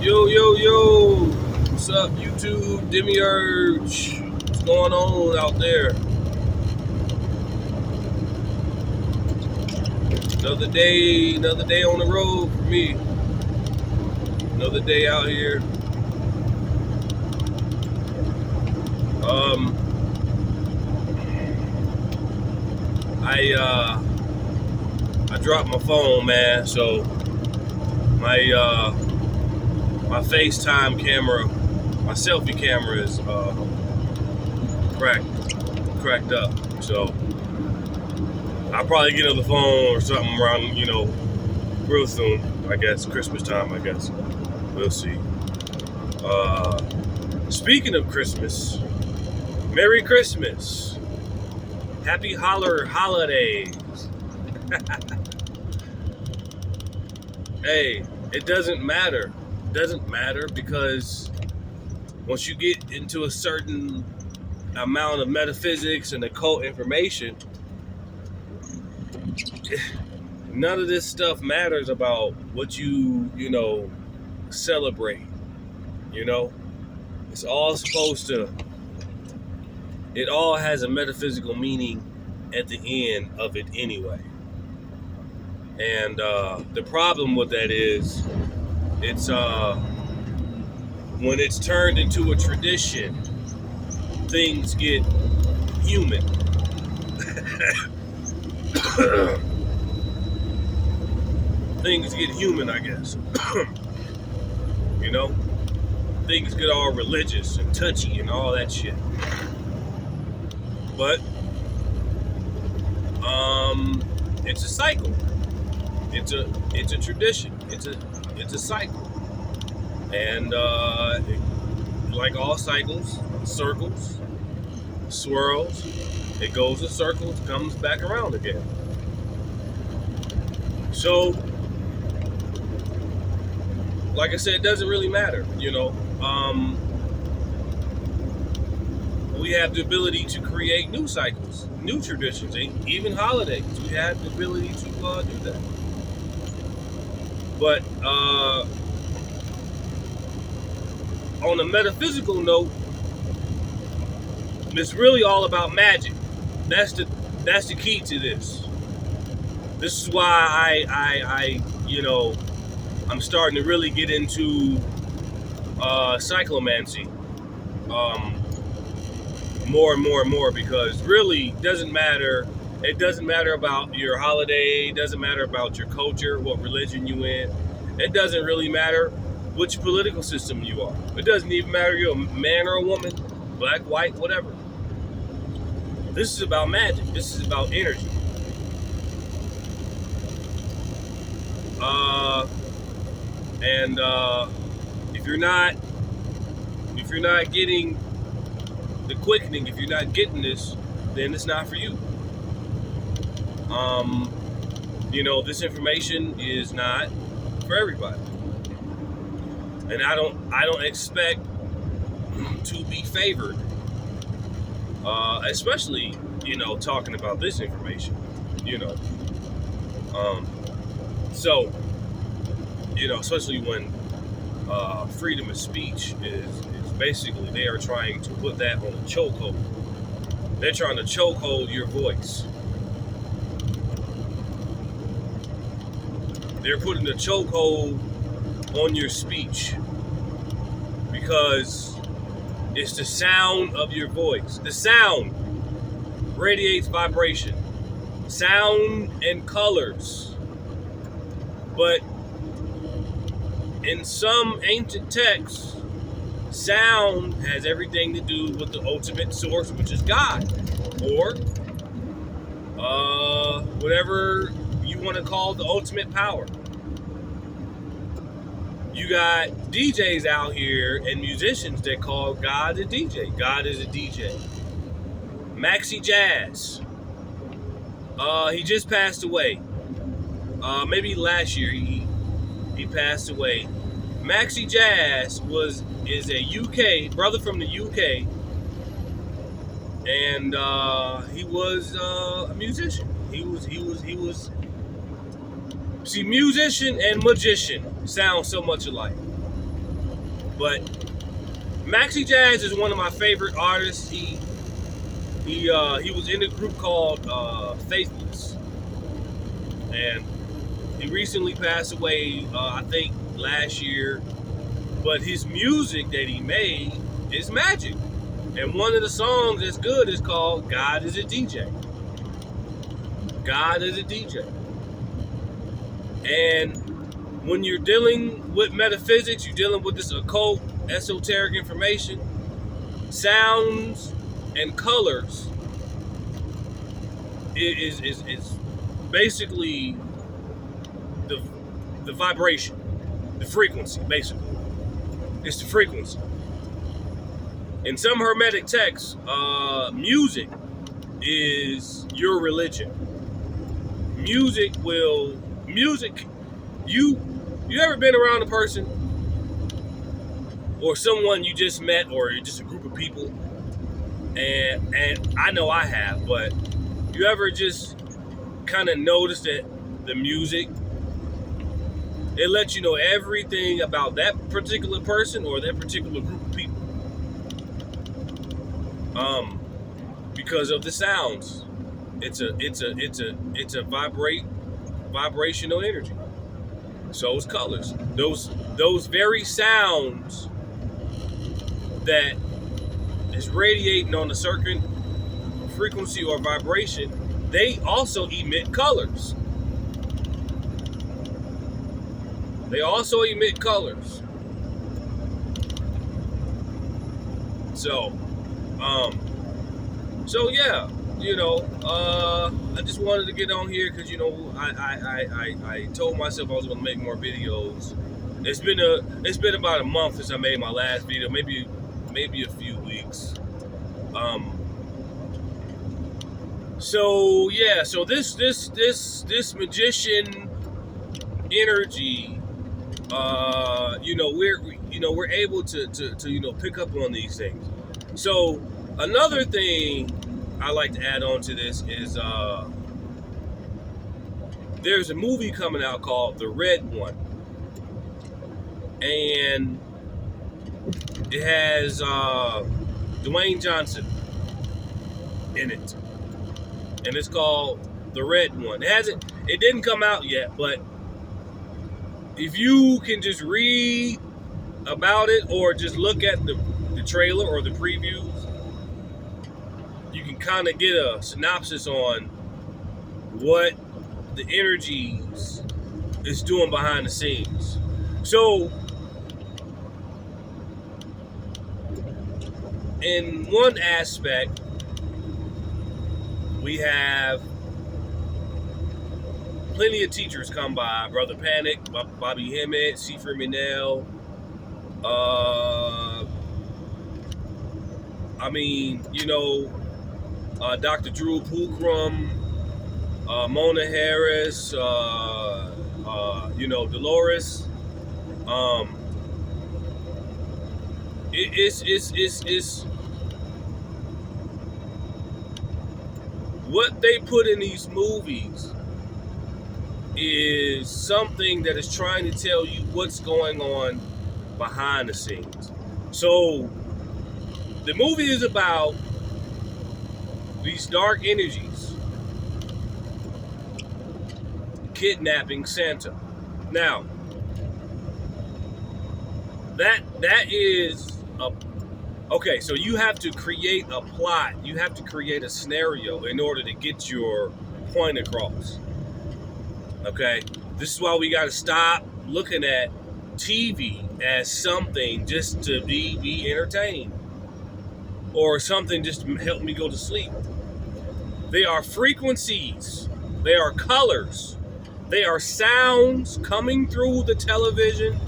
Yo, yo, yo! What's up, YouTube? Demiurge? What's going on out there? Another day on the road for me. Another day out here. I dropped my phone, man. So my FaceTime camera, my selfie camera is cracked up. So I'll probably get on the phone or something around, real soon. I guess Christmas time. I guess we'll see. Speaking of Christmas, Merry Christmas, Happy Holidays. Hey, it doesn't matter. It doesn't matter because once you get into a certain amount of metaphysics and occult information, none of this stuff matters about what you celebrate. It's all supposed to, it all has a metaphysical meaning at the end of it anyway. And the problem with that is, it's when it's turned into a tradition, things get human. Things get human, I guess. Things get all religious and touchy and all that shit. But it's a cycle. It's a tradition. It's a cycle. And like all cycles, circles, swirls, it goes in circles, comes back around again. So, like I said, it doesn't really matter, we have the ability to create new cycles, new traditions, even holidays. We have the ability to do that. But on a metaphysical note, it's really all about magic. That's the key to this. This is why I'm starting to really get into Cyclomancy more and more, because really doesn't matter. It doesn't matter about your holiday. It doesn't matter about your culture, what religion you in. It doesn't really matter which political system you are. It doesn't even matter if you're a man or a woman, black, white, whatever. This is about magic. This is about energy. And if you're not getting the quickening, if you're not getting this, then it's not for you. This information is not for everybody, and I don't expect to be favored, especially talking about this information. So especially when freedom of speech is basically, they are trying to put that on a chokehold. They're trying to chokehold your voice. They're putting a chokehold on your speech because it's the sound of your voice. The sound radiates vibration, sound and colors. But in some ancient texts, sound has everything to do with the ultimate source, which is God, or whatever you want to call the ultimate power. You got DJs out here and musicians that call God a DJ. God is a DJ. Maxi Jazz. He just passed away. Maybe last year he passed away. Maxi Jazz is a UK brother from the UK, and he was a musician. He was. See, musician and magician sound so much alike. But Maxi Jazz is one of my favorite artists. He was in a group called Faithless, and he recently passed away. I think last year. But his music that he made is magic. And one of the songs that's good is called God is a DJ. God is a DJ. And when you're dealing with metaphysics, you're dealing with this occult, esoteric information, sounds and colors is basically the vibration, the frequency, basically. It's the frequency. In some Hermetic texts, music is your religion. You ever been around a person or someone you just met or just a group of people, and I know I have, but you ever just kind of notice that the music, it lets you know everything about that particular person or that particular group of people. Because of the sounds. It's a vibrational energy. So is colors. Those very sounds that is radiating on a certain frequency or vibration, they also emit colors. They also emit colors. So yeah, I just wanted to get on here because I told myself I was gonna make more videos. It's been about a month since I made my last video, maybe a few weeks. So yeah, so this magician energy, we're able to pick up on these things. So another thing I like to add on to this is there's a movie coming out called The Red One, and it has Dwayne Johnson in it, and it's called The Red One. It didn't come out yet, but if you can just read about it or just look at the trailer or the previews, you can kind of get a synopsis on what the energies is doing behind the scenes. So, in one aspect, we have plenty of teachers come by. Brother Panic, Bobby Hemmett, Sefer Minel. Dr. Drew Pulcrum, Mona Harris, Dolores. It's what they put in these movies is something that is trying to tell you what's going on behind the scenes. So the movie is about these dark energies kidnapping Santa. Now, that is okay, so you have to create a plot. You have to create a scenario in order to get your point across. Okay? This is why we got to stop looking at TV as something just to be entertained or something just to help me go to sleep. They are frequencies. They are colors. They are sounds coming through the television,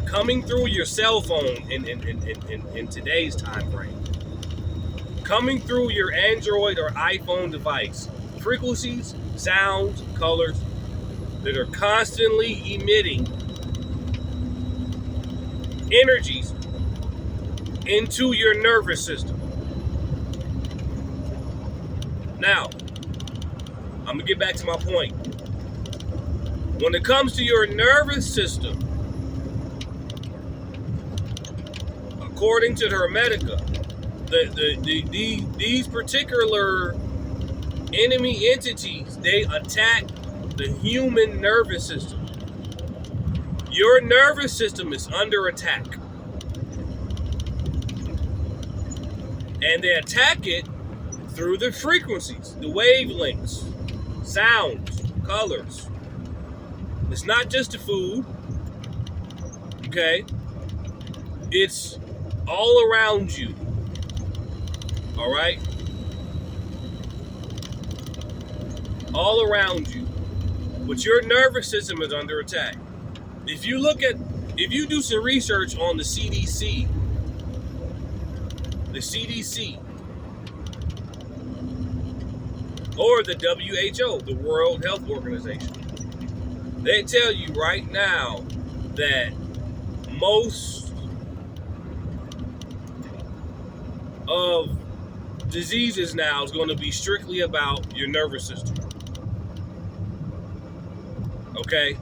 coming through your cell phone in today's time frame, coming through your Android or iPhone device. Frequencies, sounds, colors that are constantly emitting energies into your nervous system. Now, I'm gonna get back to my point. When it comes to your nervous system, according to the Hermetica, these particular enemy entities, they attack the human nervous system. Your nervous system is under attack. And they attack it through the frequencies, the wavelengths, sounds, colors. It's not just the food, okay? It's all around you, all right? All around you. But your nervous system is under attack. If you do some research on the CDC, or the WHO, the World Health Organization, they tell you right now that most of diseases now is going to be strictly about your nervous system. Okay?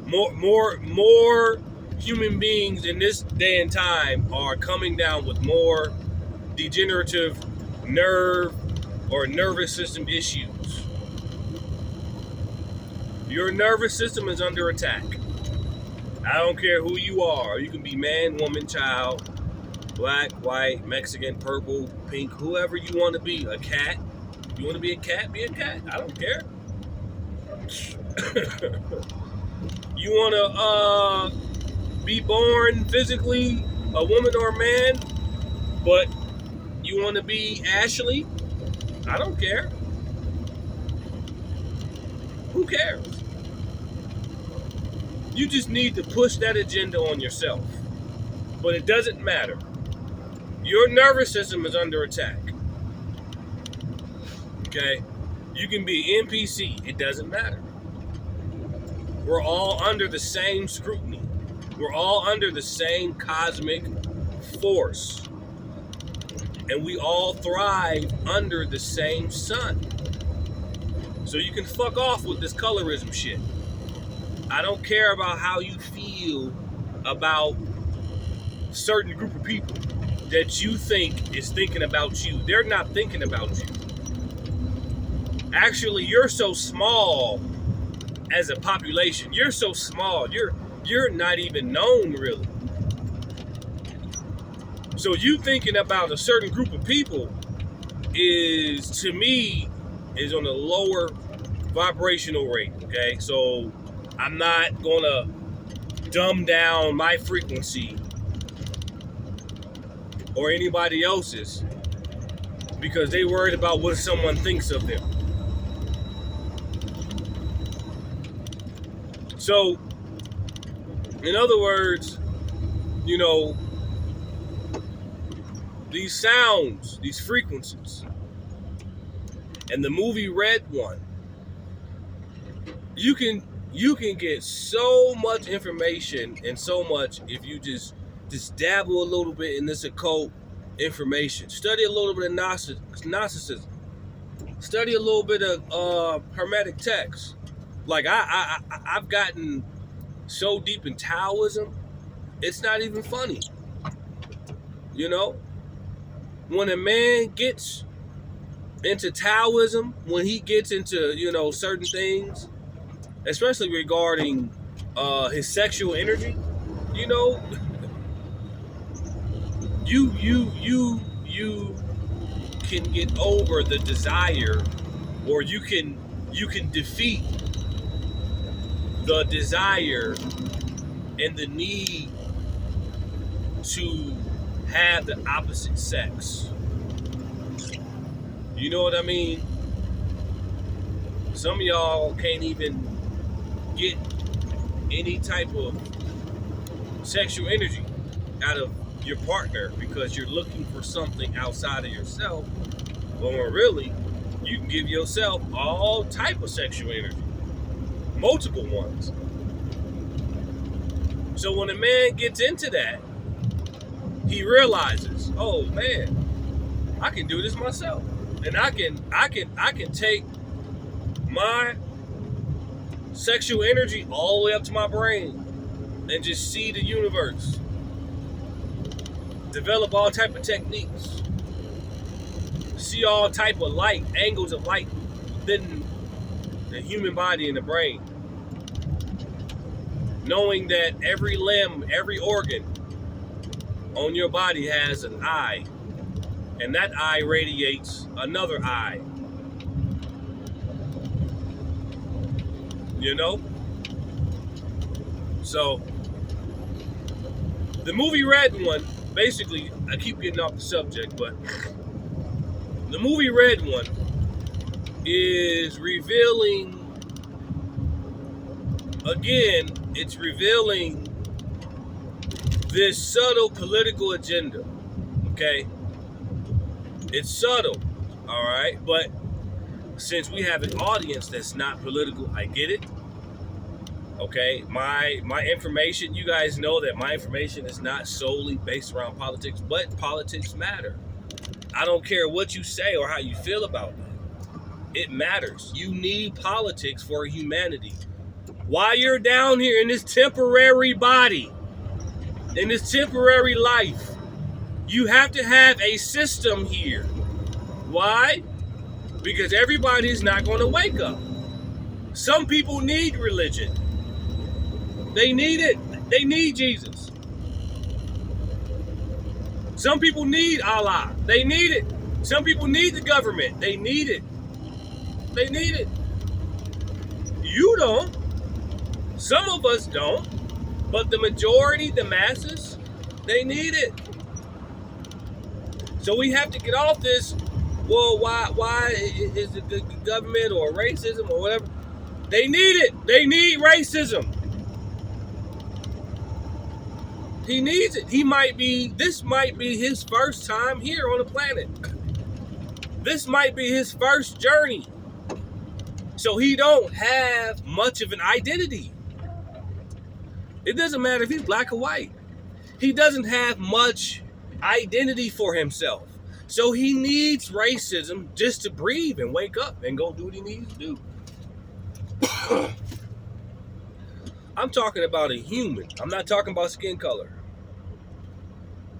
More human beings in this day and time are coming down with more degenerative nerve or nervous system issues. Your nervous system is under attack. I don't care who you are. You can be man, woman, child, black, white, Mexican, purple, pink, whoever you want to be. A cat. You want to be a cat? Be a cat. I don't care. You want to be born physically a woman or a man, but you want to be Ashley? I don't care. Who cares? You just need to push that agenda on yourself. But it doesn't matter. Your nervous system is under attack. Okay? You can be NPC. It doesn't matter. We're all under the same scrutiny. We're all under the same cosmic force. And we all thrive under the same sun. So you can fuck off with this colorism shit. I don't care about how you feel about a certain group of people that you think is thinking about you. They're not thinking about you. Actually, you're so small as a population. You're so small. You're not even known, really. So you thinking about a certain group of people is, to me, is on a lower vibrational rate, okay? So I'm not gonna dumb down my frequency or anybody else's because they worried about what someone thinks of them. So, in other words, you know, these sounds, these frequencies, and the movie Red One, you can get so much information and so much if you just dabble a little bit in this occult information. Study a little bit of Gnosticism. Study a little bit of Hermetic texts. Like I've gotten so deep in Taoism, it's not even funny. You know? When a man gets into Taoism, when he gets into, you know, certain things, especially regarding his sexual energy, you know, you can get over the desire, or you can defeat the desire and the need to have the opposite sex. You know what I mean? Some of y'all can't even get any type of sexual energy out of your partner because you're looking for something outside of yourself. When really, you can give yourself all type of sexual energy. Multiple ones. So when a man gets into that, he realizes, oh man, I can do this myself. And I can take my sexual energy all the way up to my brain and just see the universe. develop all type of techniques, see all type of light, angles of light within the human body and the brain, knowing that every limb, every organ on your body has an eye, and that eye radiates another eye. You know? So, the movie Red One, basically, I keep getting off the subject, but the movie Red One is revealing, again, it's revealing this subtle political agenda, okay? It's subtle, all right? But since we have an audience that's not political, I get it, okay? My information, you guys know that my information is not solely based around politics, but politics matter. I don't care what you say or how you feel about that. It matters. You need politics for humanity. While you're down here in this temporary body, in this temporary life, you have to have a system here. Why? Because everybody's not going to wake up. Some people need religion. They need it. They need Jesus. Some people need Allah. They need it. Some people need the government. They need it. They need it. You don't. Some of us don't. But the majority, the masses, they need it. So we have to get off this, well, why is it the government or racism or whatever? They need it. They need racism. He needs it. This might be his first time here on the planet. This might be his first journey. So he don't have much of an identity. It doesn't matter if he's black or white. He doesn't have much identity for himself. So he needs racism just to breathe and wake up and go do what he needs to do. I'm talking about a human. I'm not talking about skin color.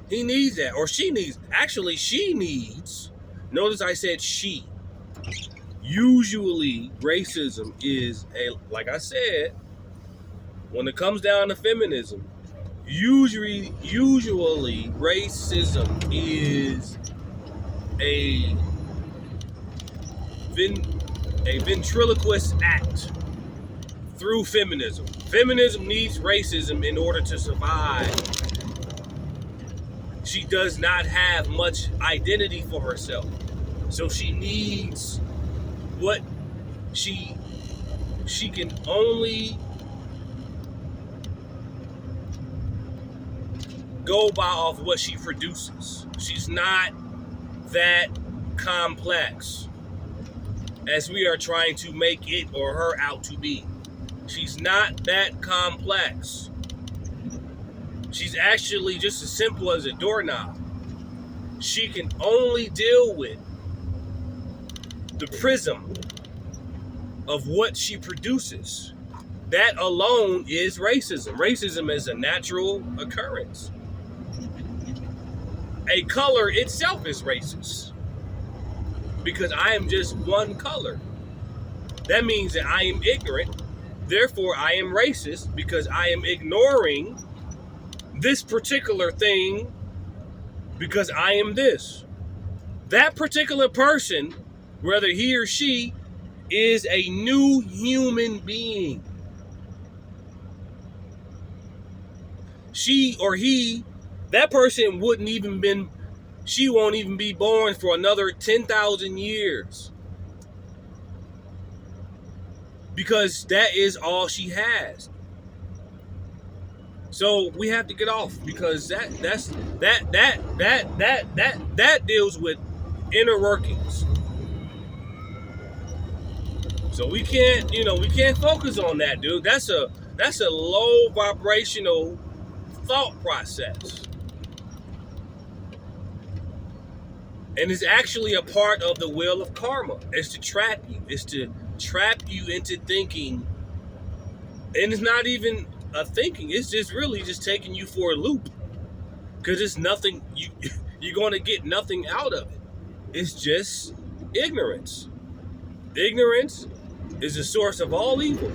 He needs that, or she needs. Actually, she needs. Notice I said she. Usually, racism is like I said, when it comes down to feminism, usually racism is a ventriloquist act through feminism. Feminism needs racism in order to survive. She does not have much identity for herself. So she needs what she can only go by off what she produces. She's not that complex as we are trying to make it or her out to be. She's not that complex. She's actually just as simple as a doorknob. She can only deal with the prism of what she produces. That alone is racism. Racism is a natural occurrence. A color itself is racist because I am just one color. That means that I am ignorant. Therefore, I am racist because I am ignoring this particular thing because I am this. That particular person, whether he or she, is a new human being. She or he, that person she won't even be born for another 10,000 years. Because that is all she has. So we have to get off because that deals with inner workings. So we can't focus on that, dude. That's a low vibrational thought process. And it's actually a part of the wheel of karma. It's to trap you. It's to trap you into thinking. And it's not even a thinking. It's just really just taking you for a loop. Because it's nothing, you're going to get nothing out of it. It's just ignorance. Ignorance is the source of all evil.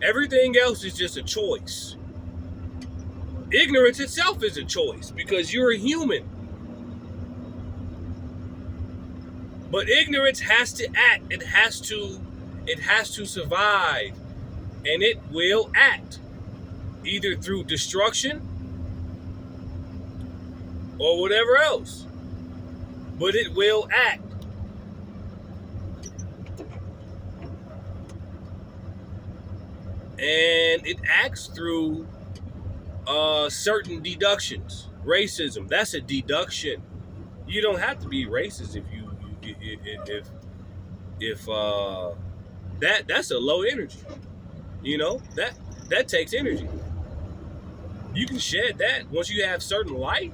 Everything else is just a choice. Ignorance itself is a choice because you're a human. But ignorance has to act. It has to survive. And it will act. Either through destruction or whatever else. But it will act. And it acts through certain deductions. Racism, that's a deduction. You don't have to be racist if that's a low energy. You know, that takes energy. You can shed that once you have certain light.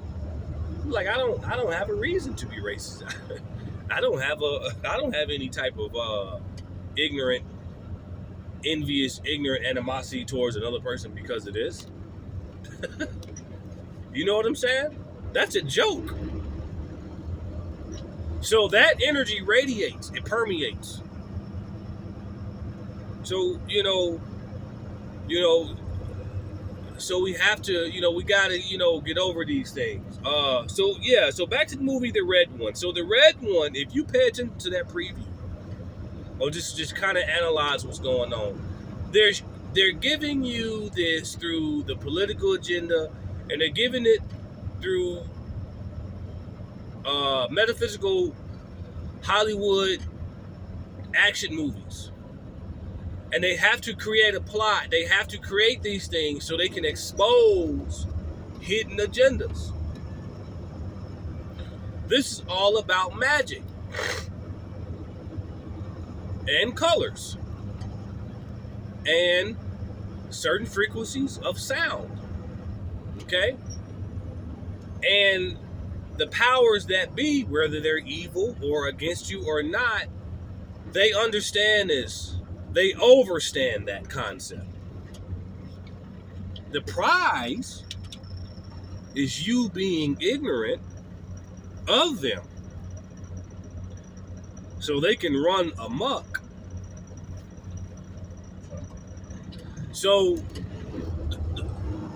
Like I don't have a reason to be racist. I don't have any type of ignorant, envious, ignorant animosity towards another person because of this. You know what I'm saying? That's a joke. So that energy radiates, it permeates. So, so we have to, we gotta, get over these things. So back to the movie, The Red One. So the Red One, if you pay attention to that preview, or just kind of analyze what's going on, they're giving you this through the political agenda, and they're giving it through metaphysical Hollywood action movies. And they have to create a plot. They have to create these things so they can expose hidden agendas. This is all about magic and colors and certain frequencies of sound. Okay? And the powers that be, whether they're evil or against you or not, they understand this. They overstand that concept. The prize is you being ignorant of them so they can run amok. So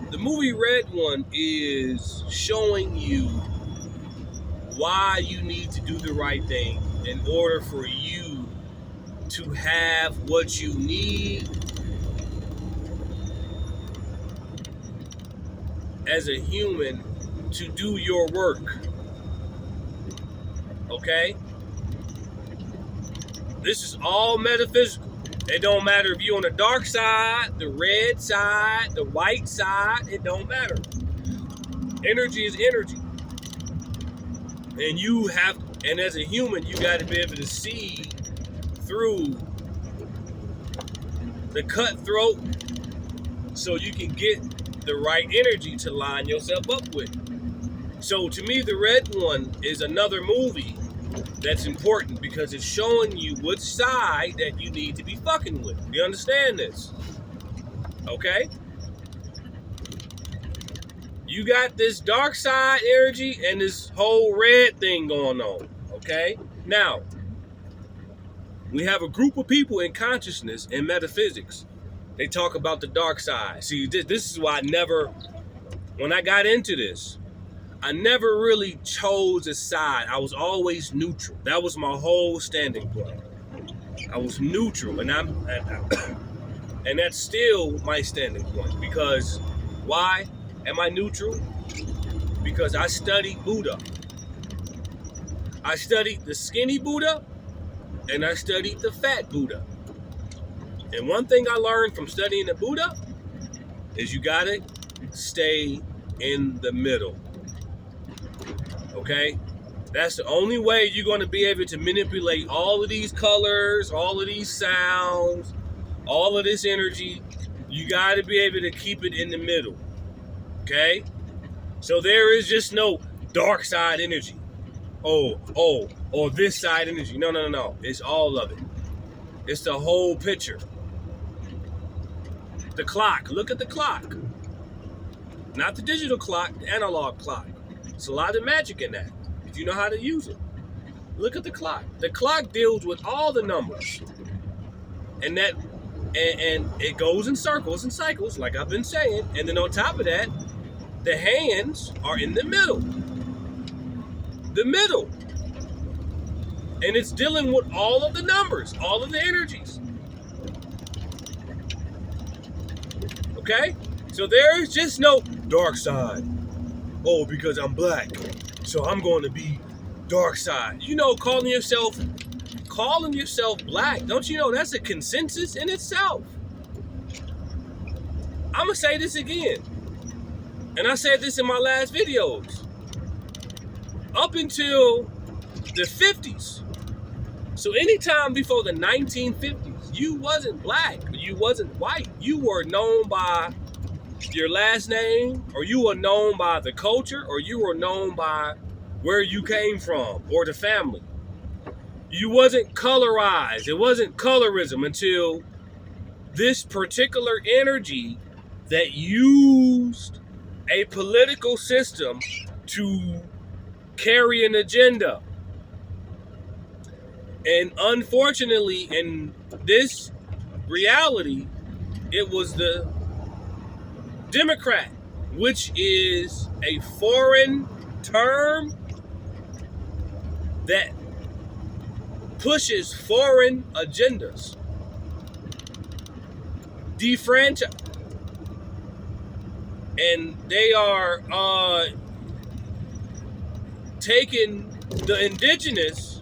the movie Red One is showing you why you need to do the right thing in order for you to have what you need as a human to do your work. Okay? This is all metaphysical. It don't matter if you're on the dark side, the red side, the white side, it don't matter. Energy is energy. And as a human, you got to be able to see through the cutthroat so you can get the right energy to line yourself up with. So to me, The Red One is another movie that's important because it's showing you which side that you need to be fucking with. You understand this? Okay? You got this dark side energy and this whole red thing going on. Okay? Now, we have a group of people in consciousness in metaphysics. They talk about the dark side. See, this is why when I got into this, I never really chose a side. I was always neutral. That was my whole standing point. I was neutral, and and that's still my standing point. Because why am I neutral? Because I studied Buddha. I studied the skinny Buddha, and I studied the fat Buddha. And one thing I learned from studying the Buddha is you gotta stay in the middle. Okay? That's the only way you're going to be able to manipulate all of these colors, all of these sounds, all of this energy. You got to be able to keep it in the middle. Okay? So there is just no dark side energy. Or this side energy. No. It's all of it. It's the whole picture. The clock. Look at the clock. Not the digital clock, the analog clock. It's a lot of magic in that, if you know how to use it. Look at the clock. The clock deals with all the numbers. And it goes in circles and cycles, like I've been saying. And then on top of that, the hands are in the middle. The middle. And it's dealing with all of the numbers, all of the energies. Okay? So there's just no dark side. Oh, because I'm black, so I'm going to be dark side. You know, calling yourself black, don't you know that's a consensus in itself? I'm going to say this again. And I said this in my last videos. Up until the 50s. So anytime before the 1950s, you wasn't black, you wasn't white. You were known by your last name, or you were known by the culture, or you were known by where you came from, or the family. You wasn't colorized. It wasn't colorism until this particular energy that used a political system to carry an agenda. And unfortunately, in this reality, it was the Democrat, which is a foreign term that pushes foreign agendas. Defranchise. And they are taking the indigenous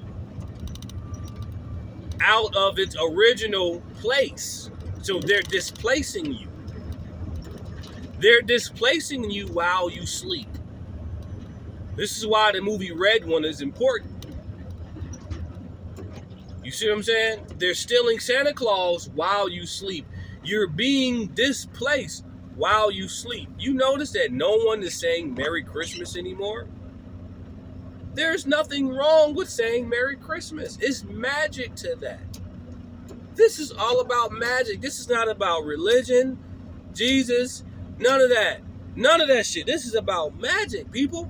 out of its original place. So they're displacing you. They're displacing you while you sleep. This is why the movie Red One is important. You see what I'm saying? They're stealing Santa Claus while you sleep. You're being displaced while you sleep. You notice that no one is saying Merry Christmas anymore? There's nothing wrong with saying Merry Christmas. It's magic to that. This is all about magic. This is not about religion, Jesus, none of that. None of that shit. This is about magic, people.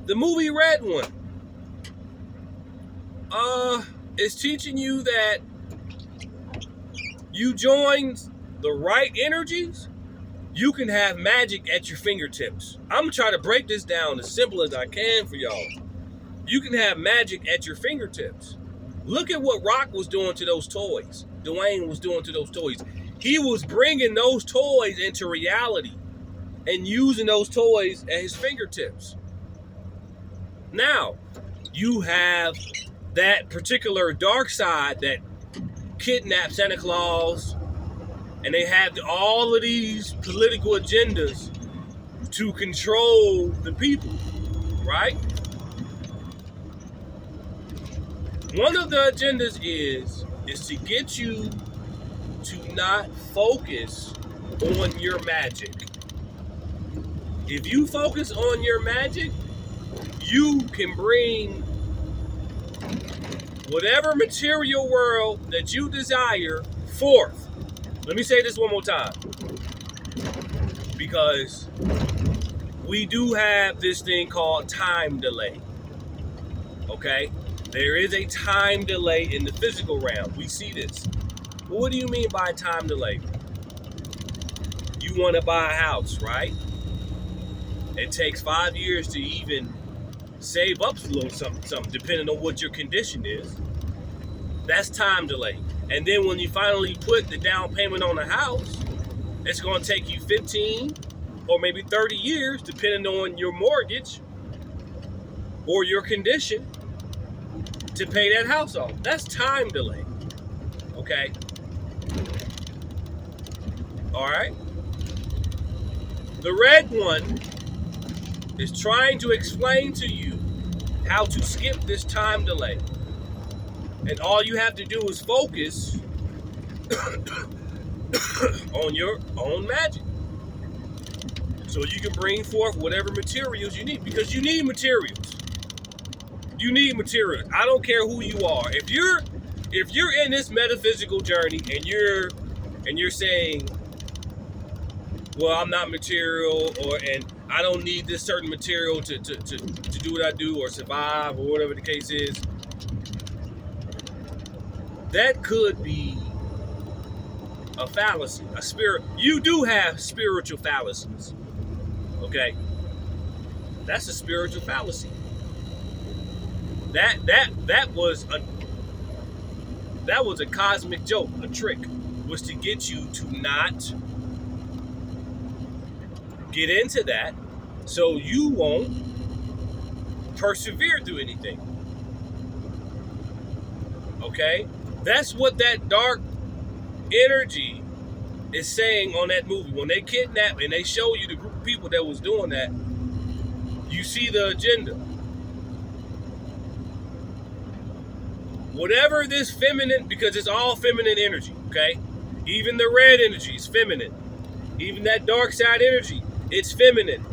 The movie Red One is teaching you that you join the right energies, you can have magic at your fingertips. I'm going to try to break this down as simple as I can for y'all. You can have magic at your fingertips. Look at what Rock was doing to those toys. Dwayne was doing to those toys. He was bringing those toys into reality and using those toys at his fingertips. Now, you have that particular dark side that kidnapped Santa Claus, and they have all of these political agendas to control the people, right? One of the agendas is to get you to not focus on your magic. If you focus on your magic, you can bring whatever material world that you desire forth. Let me say this one more time, because we do have this thing called time delay. Okay? There is a time delay in the physical realm. We see this. Well, what do you mean by time delay? You want to buy a house, right? It takes 5 years to even save up a little something, depending on what your condition is. That's time delay. And then when you finally put the down payment on the house, it's going to take you 15 or maybe 30 years, depending on your mortgage or your condition, to pay that house off. That's time delay. Okay? All right? The Red One is trying to explain to you how to skip this time delay. And all you have to do is focus on your own magic. So you can bring forth whatever materials you need, because you need materials. You need materials. I don't care who you are. If you're in this metaphysical journey and you're saying, well, I'm not material, and I don't need this certain material to do what I do or survive or whatever the case is. That could be a fallacy, a spirit. You do have spiritual fallacies, okay? That's a spiritual fallacy. That was a cosmic joke, a trick, was to get you to not get into that, so you won't persevere through anything. Okay, that's what that dark energy is saying on that movie. When they kidnap and they show you the group of people that was doing that, you see the agenda. Whatever this feminine, because it's all feminine energy, okay? Even the red energy is feminine. Even that dark side energy, it's feminine,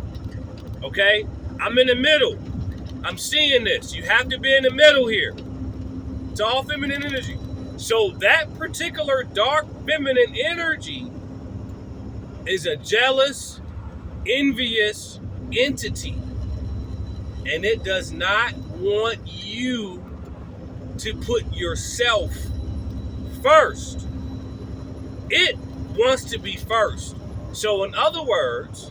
okay? I'm in the middle. I'm seeing this. You have to be in the middle here. It's all feminine energy. So that particular dark feminine energy is a jealous, envious entity. And it does not want you to put yourself first. It wants to be first. So in other words,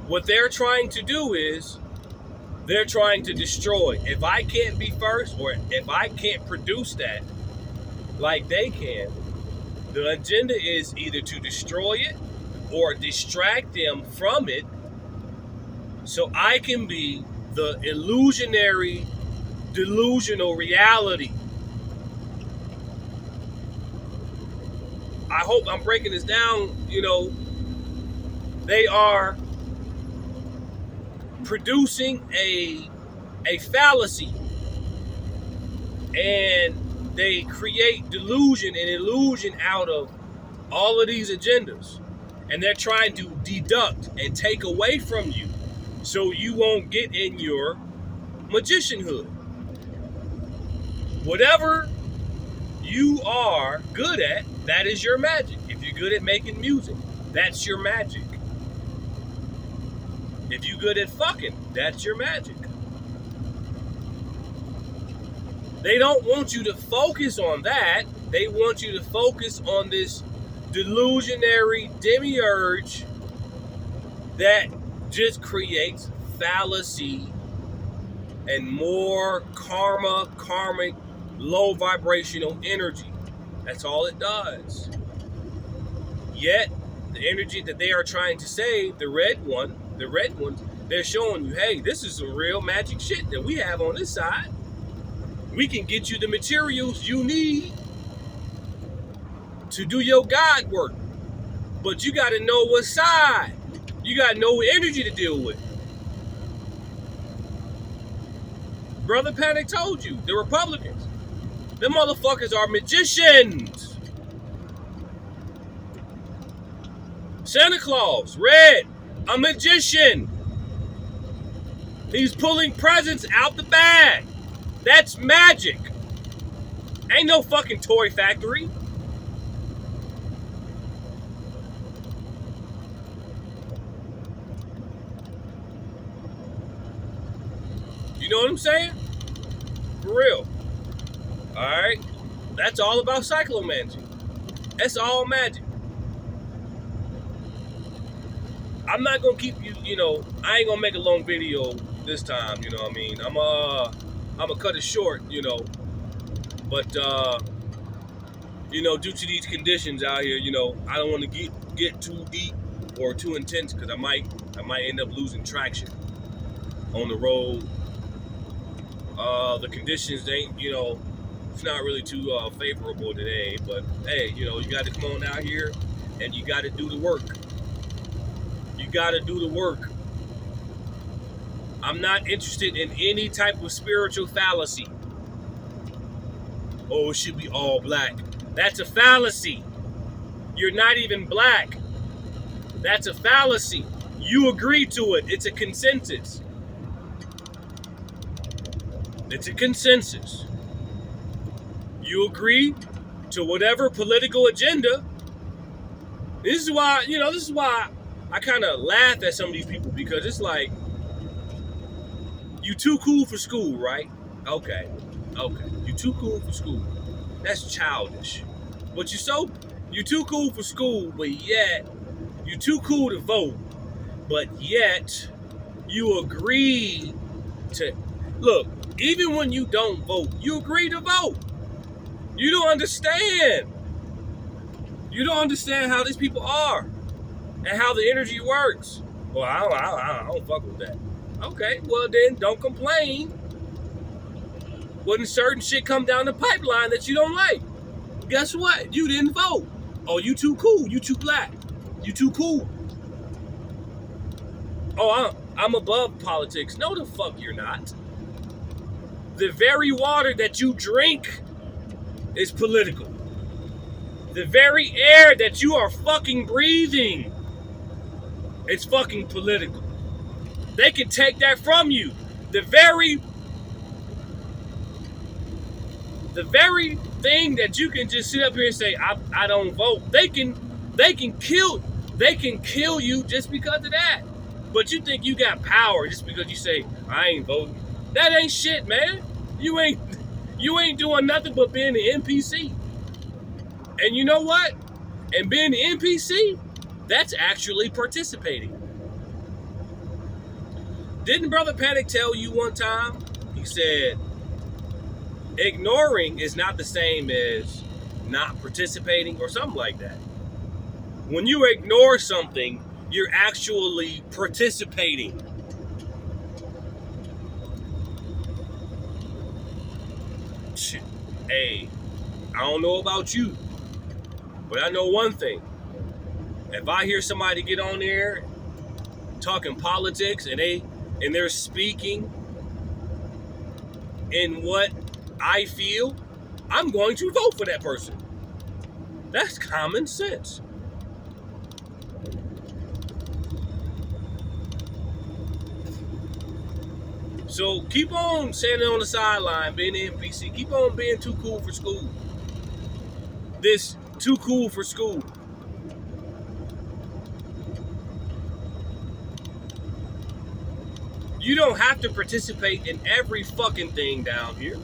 what they're trying to do is they're trying to destroy. If I can't be first, or if I can't produce that like they can, the agenda is either to destroy it or distract them from it so I can be the illusionary, delusional reality. I hope I'm breaking this down. They are producing a fallacy, and they create delusion and illusion out of all of these agendas, and they're trying to deduct and take away from you so you won't get in your magicianhood. Whatever you are good at, that is your magic. If you're good at making music, that's your magic. If you're good at fucking, that's your magic. They don't want you to focus on that. They want you to focus on this delusionary demiurge that just creates fallacy and more karmic, low vibrational energy. That's all it does. Yet, the energy that they are trying to save, the red ones, they're showing you, hey, this is some real magic shit that we have on this side. We can get you the materials you need to do your God work. But you got to know what side. You got to know what energy to deal with. Brother Panic told you, the Republicans, them motherfuckers are magicians. Santa Claus, red, a magician. He's pulling presents out the bag. That's magic. Ain't no fucking toy factory. You know what I'm saying? For real. Alright? That's all about cyclomancy. That's all magic. I'm not gonna keep you, I ain't gonna make a long video this time, you know what I mean? I'm gonna cut it short, But due to these conditions out here, I don't want to get too deep or too intense, because I might end up losing traction on the road. The conditions ain't, it's not really too favorable today, but hey, you got to come on out here and you got to do the work. You got to do the work. I'm not interested in any type of spiritual fallacy. Oh, it should be all black. That's a fallacy. You're not even black. That's a fallacy. You agree to it. It's a consensus. It's a consensus. You agree to whatever political agenda This is why, I kind of laugh at some of these people, because it's like, you too cool for school, right? Okay. You too cool for school. That's childish. But you too cool for school, but yet you too cool to vote, but yet you agree to look. Even when you don't vote, you agree to vote. You don't understand. You don't understand how these people are and how the energy works. Well, I don't fuck with that. Okay, well then don't complain when certain shit come down the pipeline that you don't like. Guess what? You didn't vote. Oh, you too cool. You too black. You too cool. Oh, I'm above politics. No, the fuck you're not. The very water that you drink is political. The very air that you are fucking breathing, it's fucking political. They can take that from you. The very thing that you can just sit up here and say, I don't vote. They can kill you just because of that. But you think you got power just because you say, I ain't voting. That ain't shit, man. You ain't doing nothing but being an NPC. And you know what? And being an NPC, that's actually participating. Didn't Brother Panic tell you one time? He said, ignoring is not the same as not participating or something like that. When you ignore something, you're actually participating. Hey, I don't know about you, but I know one thing. If I hear somebody get on there talking politics and they're speaking in what I feel, I'm going to vote for that person. That's common sense. So keep on standing on the sideline, being an NPC. Keep on being too cool for school. This too cool for school. You don't have to participate in every fucking thing down here.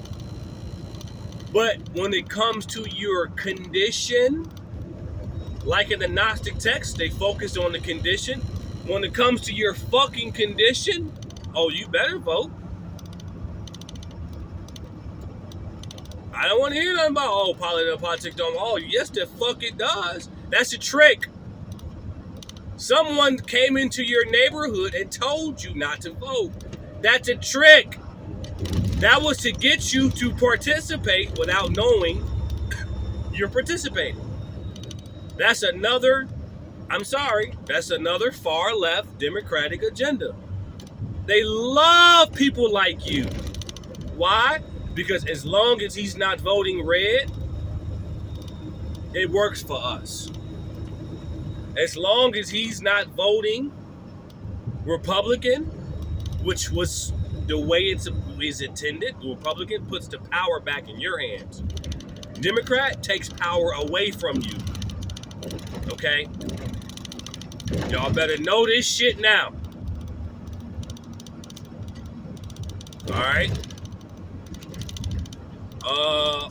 But when it comes to your condition, like in the Gnostic text, they focused on the condition. When it comes to your fucking condition, oh, you better vote. I don't want to hear nothing about, politics don't. Oh, yes, the fuck it does. That's a trick. Someone came into your neighborhood and told you not to vote. That's a trick. That was to get you to participate without knowing you're participating. That's another far left Democratic agenda. They love people like you. Why? Because as long as he's not voting red, it works for us. As long as he's not voting Republican, which was the way it's intended, the Republican puts the power back in your hands. Democrat takes power away from you. Okay? Y'all better know this shit now. Alright?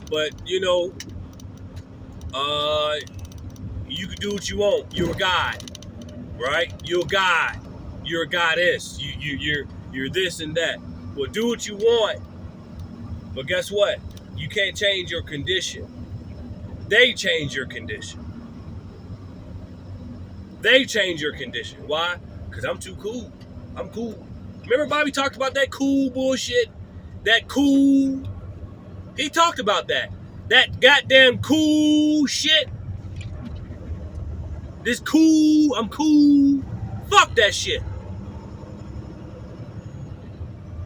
But you can do what you want. You're a god, right? You're a god. You're a goddess. You're this and that. Well, do what you want. But guess what? You can't change your condition. They change your condition. They change your condition. Why? Because I'm too cool. I'm cool. Remember Bobby talked about that cool bullshit? That cool. He talked about that. That goddamn cool shit. This cool, I'm cool. Fuck that shit.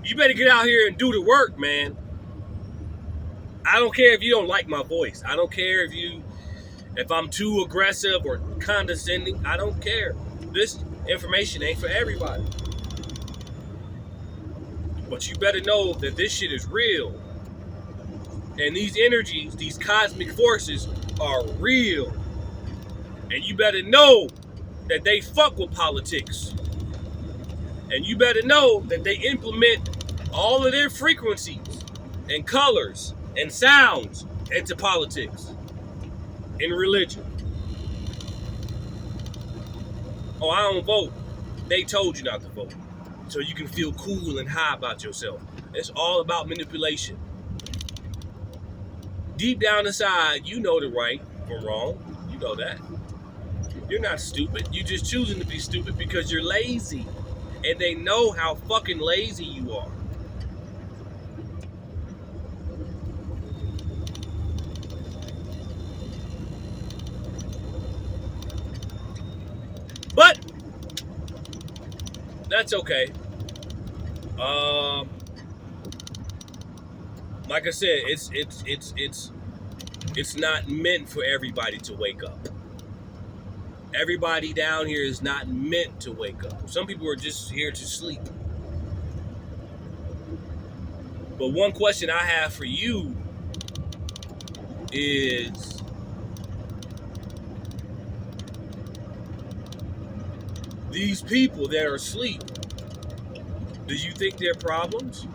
You better get out here and do the work, man. I don't care if you don't like my voice. I don't care if I'm too aggressive or condescending. I don't care. This information ain't for everybody. But you better know that this shit is real. And these energies, these cosmic forces are real. And you better know that they fuck with politics. And you better know that they implement all of their frequencies and colors and sounds into politics and religion. Oh, I don't vote. They told you not to vote. So you can feel cool and high about yourself. It's all about manipulation. Deep down inside, you know the right from wrong. You know that. You're not stupid. You're just choosing to be stupid because you're lazy. And they know how fucking lazy you are. But that's okay. Like I said, it's not meant for everybody to wake up. Everybody down here is not meant to wake up. Some people are just here to sleep. But one question I have for you is, these people that are asleep, do you think they're problems?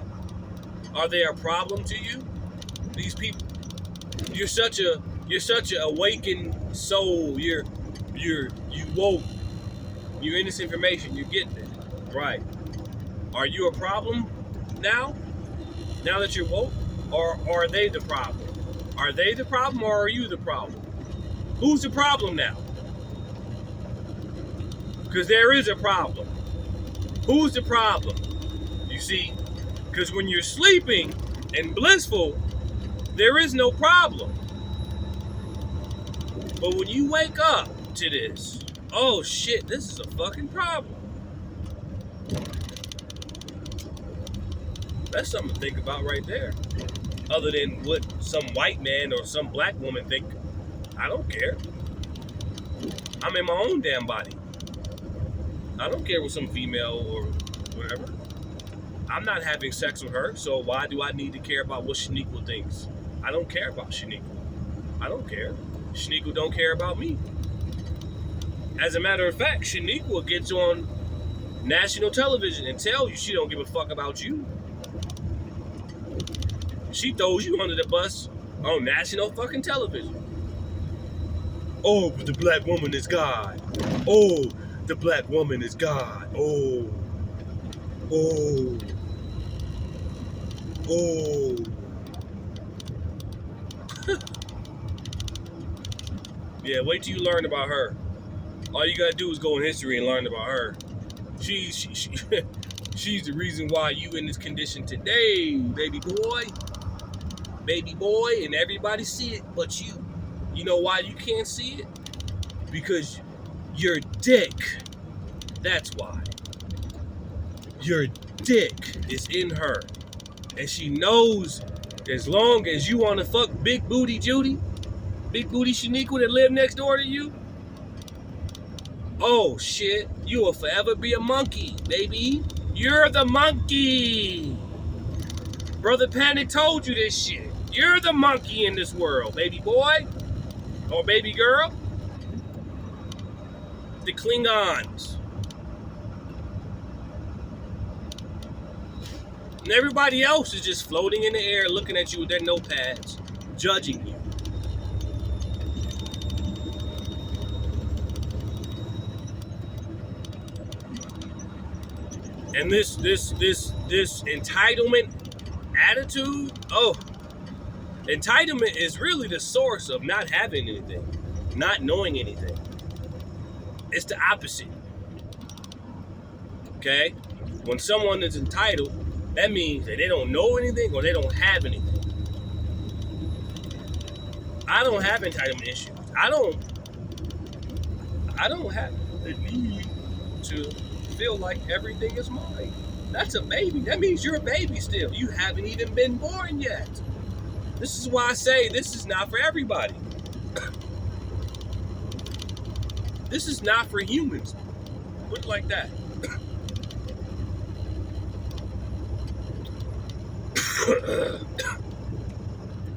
Are they a problem to you? These people, you're such a awakened soul. You woke. You're in this information. You're getting it, right? Are you a problem now? Now that you're woke, or are they the problem? Are they the problem, or are you the problem? Who's the problem now? Because there is a problem. Who's the problem? You see, because when you're sleeping and blissful, there is no problem. But when you wake up to this, oh shit, this is a fucking problem. That's something to think about right there. Other than what some white man or some black woman think, I don't care. I'm in my own damn body. I don't care what some female or whatever. I'm not having sex with her, so why do I need to care about what Shaniqua thinks? I don't care about Shaniqua. I don't care. Shaniqua don't care about me. As a matter of fact, Shaniqua gets on national television and tells you she don't give a fuck about you. She throws you under the bus on national fucking television. Oh, but the black woman is God. Oh, the black woman is God. Oh. Oh. Oh. Yeah, wait till you learn about her. All you gotta do is go in history and learn about her. She's the reason why you in this condition today, baby boy. Baby boy, and everybody see it but you. You know why you can't see it? Because your dick. That's why. Your dick is in her. And she knows as long as you want to fuck Big Booty Judy, Big Booty Shaniqua that live next door to you, oh shit, you will forever be a monkey, baby. You're the monkey. Brother Panic told you this shit. You're the monkey in this world, baby boy. Or baby girl. The Klingons. And everybody else is just floating in the air looking at you with their notepads, judging you. And this entitlement attitude, entitlement is really the source of not having anything, not knowing anything. It's the opposite. Okay? When someone is entitled, that means that they don't know anything or they don't have anything. I don't have entitlement issues. I don't have the need to feel like everything is mine. That's a baby. That means you're a baby still. You haven't even been born yet. This is why I say this is not for everybody. This is not for humans. Put it like that.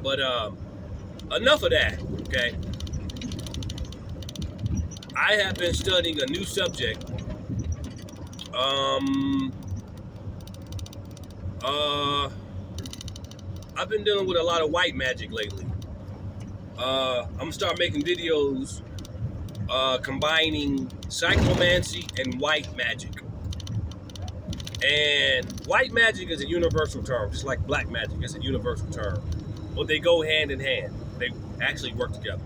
But enough of that, okay? I have been studying a new subject. I've been dealing with a lot of white magic lately. I'm gonna start making videos combining cyclomancy and white magic. And white magic is a universal term, just like black magic. It's a universal term. But they go hand in hand. They actually work together.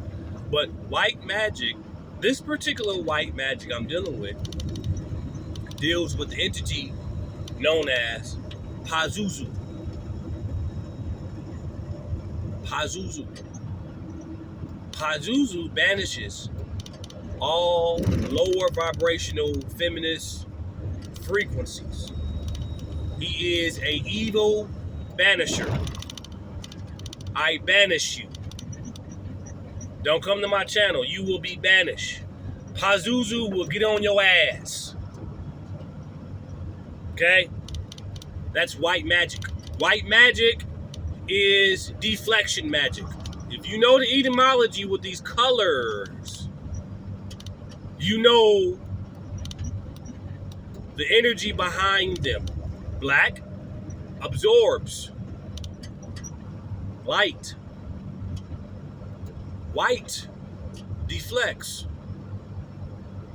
But white magic, this particular white magic I'm dealing with, deals with the entity known as Pazuzu. Pazuzu. Pazuzu banishes all lower vibrational feminist frequencies. He is a evil banisher. I banish you. Don't come to my channel. You will be banished. Pazuzu will get on your ass. Okay? That's white magic. White magic is deflection magic. If you know the etymology with these colors, you know the energy behind them. Black absorbs light. White deflects.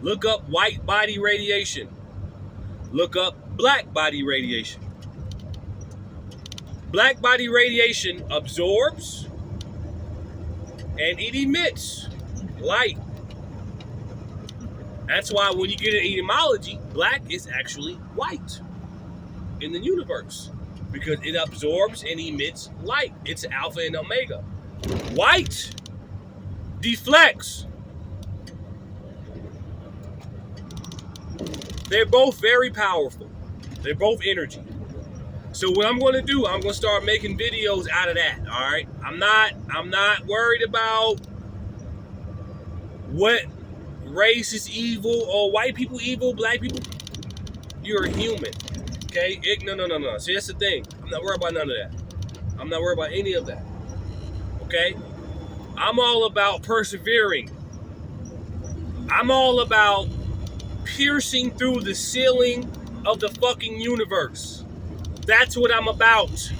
Look up white body radiation. Look up black body radiation. Black body radiation absorbs and it emits light. That's why when you get an etymology, black is actually white in the universe because it absorbs and emits light. It's alpha and omega. White deflects. They're both very powerful. They're both energy. So what I'm going to do, I'm going to start making videos out of that, all right? I'm not worried about what race is evil or white people evil, black people. You're a human, okay? No. See, that's the thing. I'm not worried about none of that. I'm not worried about any of that, okay? I'm all about persevering. I'm all about piercing through the ceiling of the fucking universe. That's what I'm about.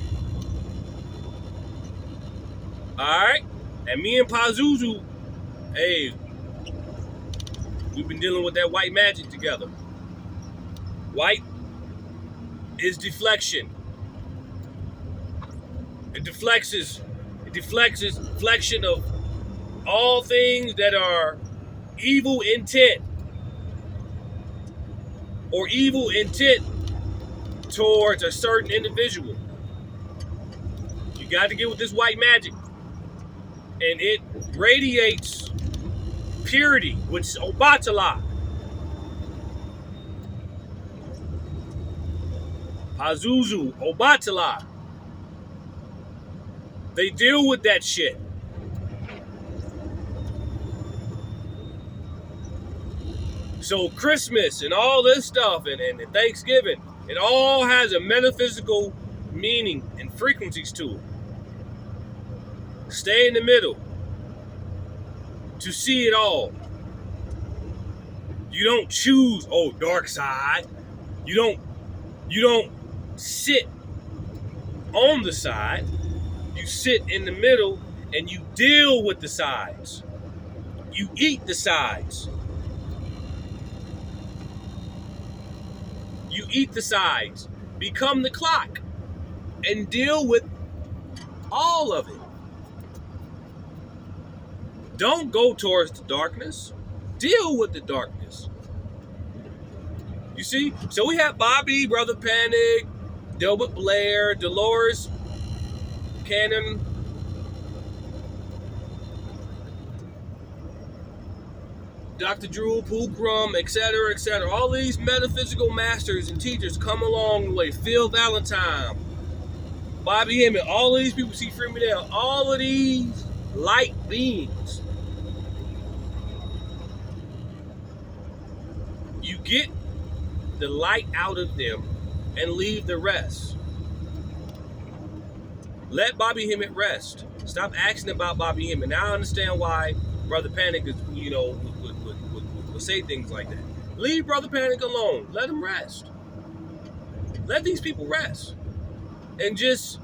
Alright? And me and Pazuzu, hey, we've been dealing with that white magic together. White is deflection. It deflects deflection of all things that are evil intent or evil intent towards a certain individual. You got to get with this white magic. And it radiates purity, which is Obatala. Pazuzu, Obatala. They deal with that shit. So Christmas and all this stuff and Thanksgiving, it all has a metaphysical meaning and frequencies to it. Stay in the middle to see it all. You don't choose, dark side. You don't sit on the side. You sit in the middle and you deal with the sides. You eat the sides. You eat the sides. Become the clock and deal with all of it. Don't go towards the darkness. Deal with the darkness. You see? So we have Bobby, Brother Panic, Delbert Blair, Dolores Cannon, Dr. Drew Pulcrum, etc., etc. All these metaphysical masters and teachers come along the way. Phil Valentine, Bobby Hemmett, all of these people, see Freeman, all of these light beings. You get the light out of them and leave the rest. Let Bobby Hemmett rest. Stop asking about Bobby Hemmett. Now I understand why Brother Panic is, would say things like that. Leave Brother Panic alone. Let him rest. Let these people rest. And just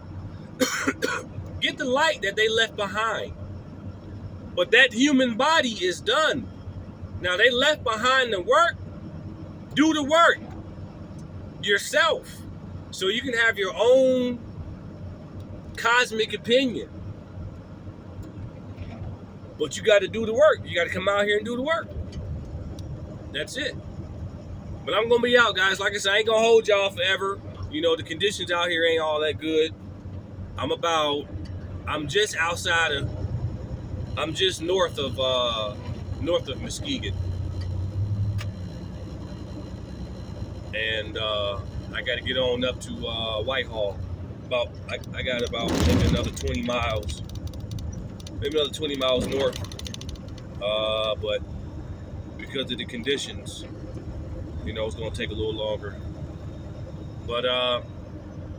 get the light that they left behind. But that human body is done. Now they left behind the work. Do the work yourself. So you can have your own cosmic opinion. But you got to do the work. You got to come out here and do the work. That's it. But I'm going to be out, guys. Like I said, I ain't going to hold y'all forever. You know, the conditions out here ain't all that good. I'm just north of Muskegon. And I got to get on up to Whitehall. I got about maybe another 20 miles. Maybe another 20 miles north. But because of the conditions, you know, it's going to take a little longer. But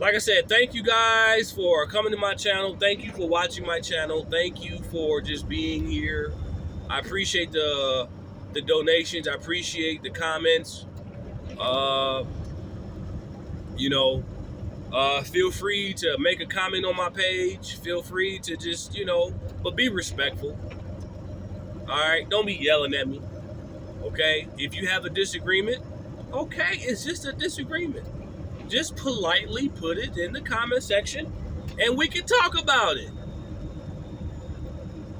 like I said, thank you guys for coming to my channel. Thank you for watching my channel. Thank you for just being here. I appreciate the donations. I appreciate the comments. You know, feel free to make a comment on my page. Feel free to just, you know, but be respectful. All right, don't be yelling at me. Okay, if you have a disagreement, okay, it's just a disagreement. Just politely put it in the comment section and we can talk about it.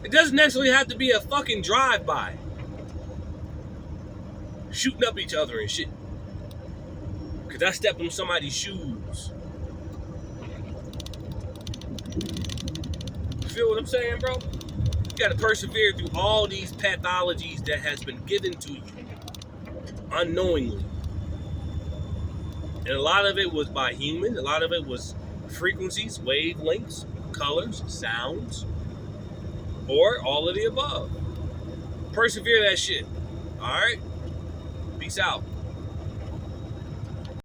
It doesn't necessarily have to be a fucking drive-by. Shooting up each other and shit. Because I stepped on somebody's shoes. You feel what I'm saying, bro? You got to persevere through all these pathologies that has been given to you unknowingly. And a lot of it was by human. A lot of it was frequencies, wavelengths, colors, sounds, or all of the above. Persevere that shit. All right? Peace out.